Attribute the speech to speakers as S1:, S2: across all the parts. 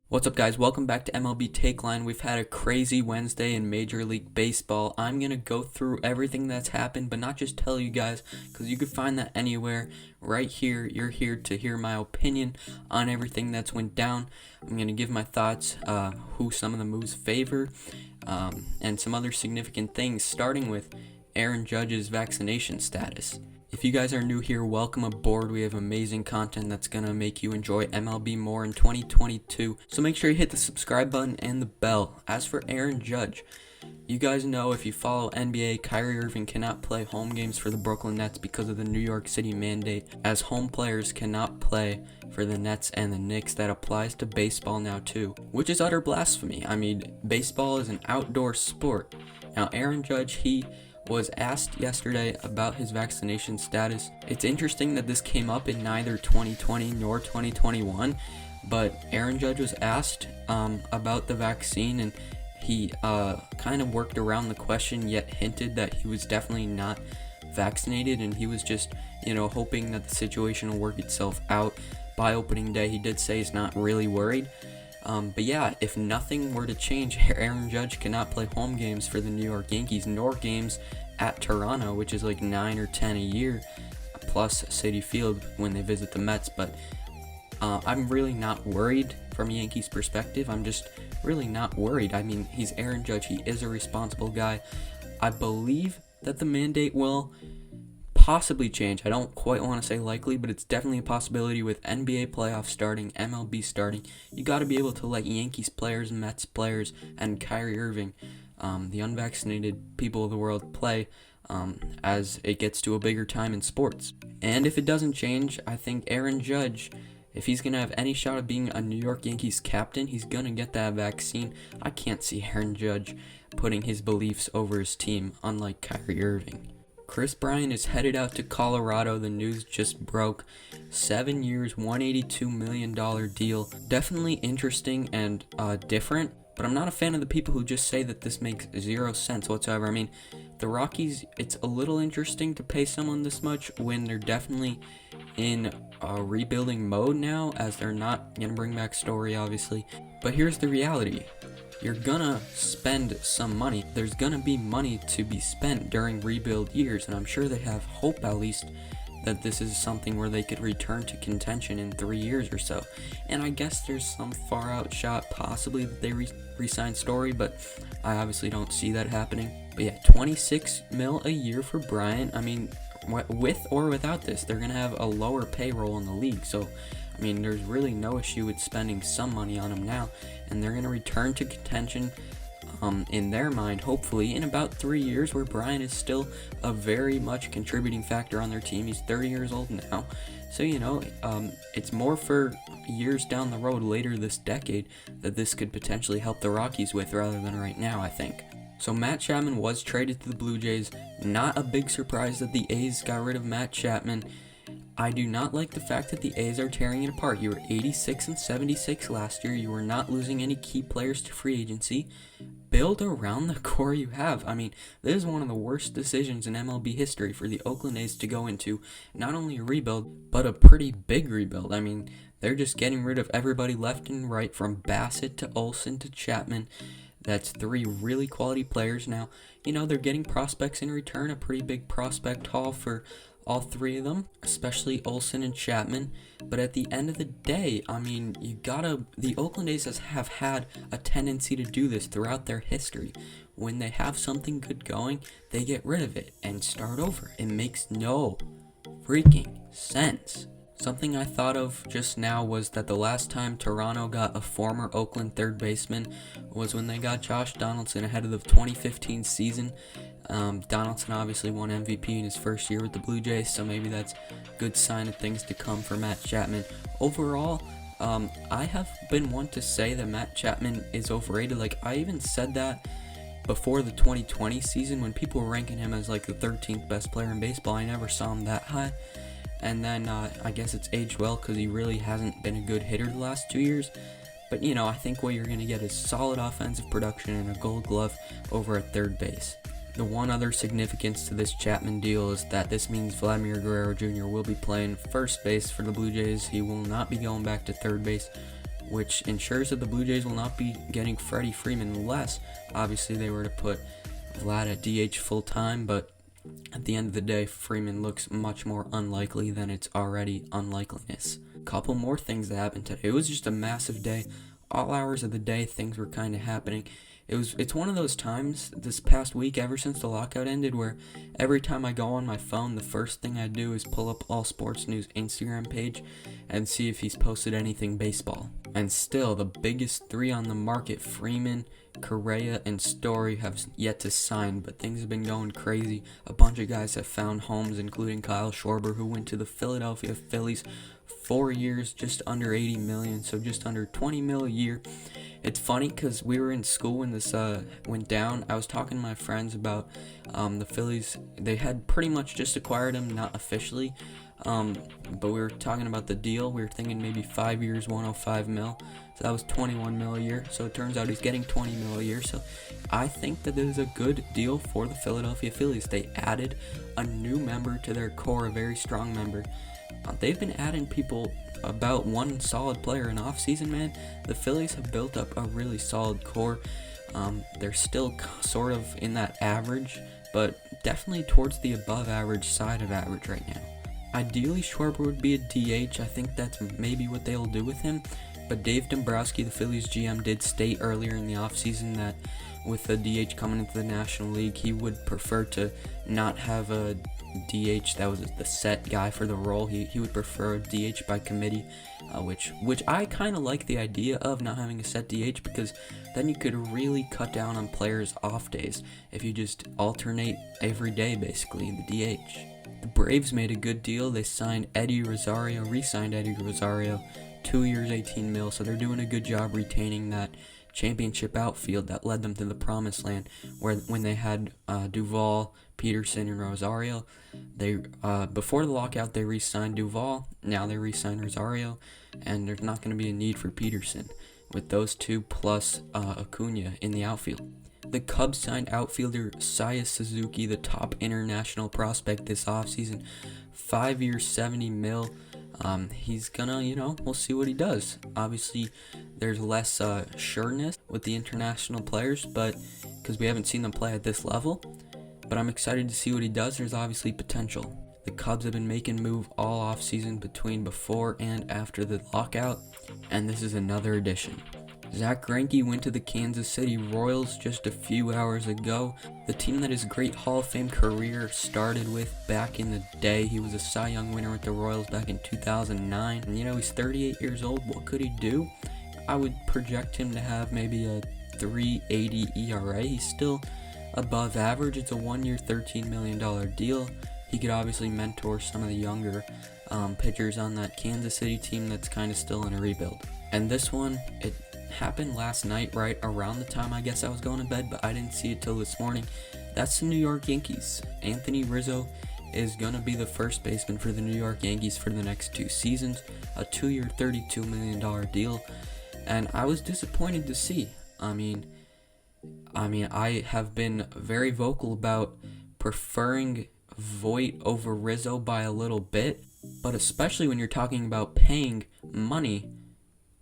S1: What's up, guys? Welcome back to MLB Takeline. We've had a crazy Wednesday in Major League Baseball. I'm going to go through everything that's happened, but not just tell you guys, because you can find that anywhere. Right here, you're here to hear my opinion on everything that's went down. I'm going to give my thoughts, who some of the moves favor, and some other significant things, starting with Aaron Judge's vaccination status. If you guys are new here, welcome aboard. We have amazing content that's going to make you enjoy MLB more in 2022. So make sure you hit the subscribe button and the bell. As for Aaron Judge, you guys know if you follow NBA, Kyrie Irving cannot play home games for the Brooklyn Nets because of the New York City mandate, as home players cannot play for the Nets and the Knicks. That applies to baseball now too, which is utter blasphemy. I mean, baseball is an outdoor sport. Now, Aaron Judge, he was asked yesterday about his vaccination status. It's interesting that this came up in neither 2020 nor 2021, but Aaron Judge was asked about the vaccine, and he kind of worked around the question, yet hinted that he was definitely not vaccinated, and he was just, hoping that the situation will work itself out by opening day. He did say he's not really worried. But yeah, if nothing were to change, Aaron Judge cannot play home games for the New York Yankees, nor games at Toronto, which is like 9 or 10 a year, plus Citi Field when they visit the Mets. But I'm really not worried from a Yankees perspective. I'm just really not worried. I mean, he's Aaron Judge. He is a responsible guy. I believe that the mandate will possibly change. I don't quite want to say likely, but it's definitely a possibility with NBA playoffs starting, MLB starting. You got to be able to let Yankees players, Mets players, and Kyrie Irving, the unvaccinated people of the world, play as it gets to a bigger time in sports. And if it doesn't change, I think Aaron Judge, if he's going to have any shot of being a New York Yankees captain, he's going to get that vaccine. I can't see Aaron Judge putting his beliefs over his team, unlike Kyrie Irving. Kris Bryant is headed out to Colorado. The news just broke. 7 years, $182 million deal. Definitely interesting and different, but I'm not a fan of the people who just say that this makes zero sense whatsoever. I mean, the Rockies, it's a little interesting to pay someone this much when they're definitely in a rebuilding mode now, as they're not going to bring back Story, obviously. But here's the reality. You're gonna spend some money. There's gonna be money to be spent during rebuild years, and I'm sure they have hope, at least, that this is something where they could return to contention in 3 years or so. And I guess there's some far out shot possibly that they re-sign Story, but I obviously don't see that happening. But yeah, $26 million a year for Bryant. I mean, with or without this, they're gonna have a lower payroll in the league, so I mean, there's really no issue with spending some money on him now, and they're going to return to contention, in their mind, hopefully, in about 3 years, where Bryant is still a very much contributing factor on their team. He's 30 years old now, so, it's more for years down the road, later this decade, that this could potentially help the Rockies with, rather than right now, I think. So Matt Chapman was traded to the Blue Jays. Not a big surprise that the A's got rid of Matt Chapman. I do not like the fact that the A's are tearing it apart. You were 86 and 76 last year. You were not losing any key players to free agency. Build around the core you have. I mean, this is one of the worst decisions in MLB history for the Oakland A's to go into. Not only a rebuild, but a pretty big rebuild. I mean, they're just getting rid of everybody left and right, from Bassett to Olsen to Chapman. That's 3 really quality players. Now, they're getting prospects in return, a pretty big prospect haul for all 3 of them, especially Olsen and Chapman. But at the end of the day, I mean, the Oakland A's have had a tendency to do this throughout their history. When they have something good going, they get rid of it and start over. It makes no freaking sense. Something I thought of just now was that the last time Toronto got a former Oakland third baseman was when they got Josh Donaldson ahead of the 2015 season. Donaldson obviously won MVP in his first year with the Blue Jays, so maybe that's a good sign of things to come for Matt Chapman. Overall, I have been one to say that Matt Chapman is overrated. Like, I even said that before the 2020 season when people were ranking him as like the 13th best player in baseball. I never saw him that high. And then I guess it's aged well because he really hasn't been a good hitter the last 2 years. But, I think what you're going to get is solid offensive production and a gold glove over at third base. The one other significance to this Chapman deal is that this means Vladimir Guerrero Jr. will be playing first base for the Blue Jays. He will not be going back to third base. which ensures that the Blue Jays will not be getting Freddie Freeman unless, obviously, they were to put Vlad at DH full-time, but at the end of the day, Freeman looks much more unlikely than its already unlikeliness. Couple more things that happened today. It was just a massive day. All hours of the day, things were kind of happening. It's one of those times this past week, ever since the lockout ended, where every time I go on my phone, the first thing I do is pull up All Sports News Instagram page and see if he's posted anything baseball. And still, the biggest three on the market, Freeman, Correa, and Story, have yet to sign, but things have been going crazy. A bunch of guys have found homes, including Kyle Schwarber, who went to the Philadelphia Phillies 4 years, just under $80 million, so just under $20 million a year. It's funny because we were in school when this went down. I was talking to my friends about the Phillies. They had pretty much just acquired him, not officially, but we were talking about the deal. We were thinking maybe 5 years, 105 mil. So that was 21 mil a year. So it turns out he's getting 20 mil a year. So I think that this is a good deal for the Philadelphia Phillies. They added a new member to their core, a very strong member. They've been adding people, about one solid player in off-season, man. The Phillies have built up a really solid core. They're still sort of in that average, but definitely towards the above average side of average right now. Ideally, Schwarber would be a DH. I think that's maybe what they'll do with him. But Dave Dombrowski, the Phillies GM, did state earlier in the offseason that with the DH coming into the National League, he would prefer to not have a DH that was the set guy for the role. He would prefer a DH by committee, which I kind of like the idea of not having a set DH, because then you could really cut down on players' off days if you just alternate every day, basically, in the DH. The Braves made a good deal. They signed Eddie Rosario, re-signed Eddie Rosario, 2 years, 18 mil, so they're doing a good job retaining that championship outfield that led them to the promised land, where when they had Duvall, Peterson, and Rosario, they before the lockout they re-signed Duvall. Now they re-signed Rosario, and there's not going to be a need for Peterson with those two plus Acuna in the outfield. The Cubs signed outfielder Seiya Suzuki, the top international prospect this offseason, 5 years, 70 mil. He's gonna, we'll see what he does. Obviously, there's less sureness with the international players, but because we haven't seen them play at this level. But I'm excited to see what he does. There's obviously potential. The Cubs have been making moves all offseason between before and after the lockout, and this is another addition. Zack Greinke went to the Kansas City Royals just a few hours ago, the team that his great Hall of Fame career started with back in the day. He was a Cy Young winner with the Royals back in 2009, and he's 38 years old. What could he do? I would project him to have maybe a 3.80 ERA. He's still above average. It's a 1 year, $13 million deal. He could obviously mentor some of the younger pitchers on that Kansas City team that's kind of still in a rebuild. And this one, it happened last night, right around the time I guess I was going to bed, but I didn't see it till this morning. That's the New York Yankees. Anthony Rizzo is going to be the first baseman for the New York Yankees for the next 2 seasons, a 2 year, $32 million deal, and I was disappointed to see. I mean, I have been very vocal about preferring Voit over Rizzo by a little bit, but especially when you're talking about paying money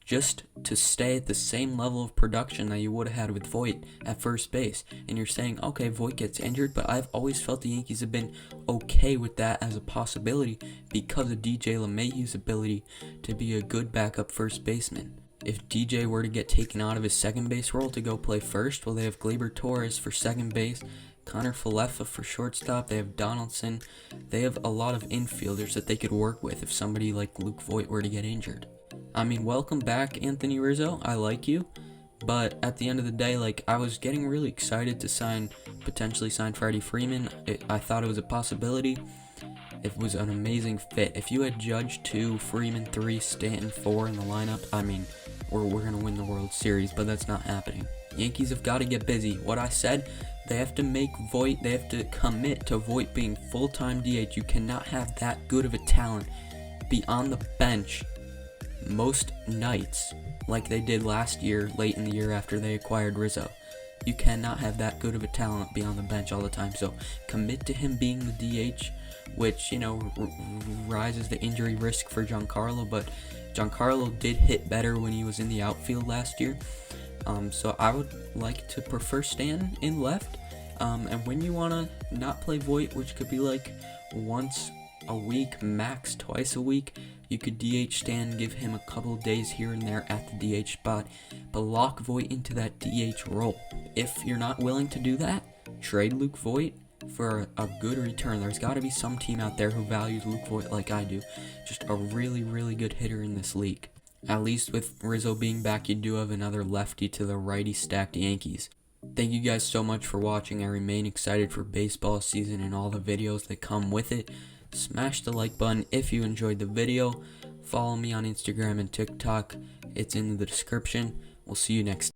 S1: just to stay at the same level of production that you would have had with Voit at first base. And you're saying, okay, Voit gets injured, but I've always felt the Yankees have been okay with that as a possibility because of DJ LeMahieu's ability to be a good backup first baseman. If DJ were to get taken out of his second base role to go play first, well, they have Gleyber Torres for second base, Connor Falefa for shortstop, they have Donaldson. They have a lot of infielders that they could work with if somebody like Luke Voit were to get injured. Welcome back, Anthony Rizzo. I like you. But at the end of the day, I was getting really excited to potentially sign Freddie Freeman. I thought it was a possibility. It was an amazing fit. If you had Judge 2, Freeman 3, Stanton 4 in the lineup, we're going to win the World Series, but that's not happening. Yankees have got to get busy. What I said, they have to make Voit, they have to commit to Voit being full-time DH. You cannot have that good of a talent be on the bench most nights like they did last year, late in the year after they acquired Rizzo. You cannot have that good of a talent be on the bench all the time. So commit to him being the DH, which, rises the injury risk for Giancarlo, but Giancarlo did hit better when he was in the outfield last year. So I would like to prefer Stan in left. And when you want to not play Voit, which could be like once a week, max twice a week, you could DH Stan, give him a couple days here and there at the DH spot, but lock Voit into that DH role. If you're not willing to do that, trade Luke Voit for a good return. There's got to be some team out there who values Luke Voit like I do. Just a really, really good hitter in this league. At least with Rizzo being back, you do have another lefty to the righty stacked Yankees. Thank you guys so much for watching. I remain excited for baseball season and all the videos that come with it. Smash the like button if you enjoyed the video. Follow me on Instagram and TikTok. It's in the description. We'll see you next time.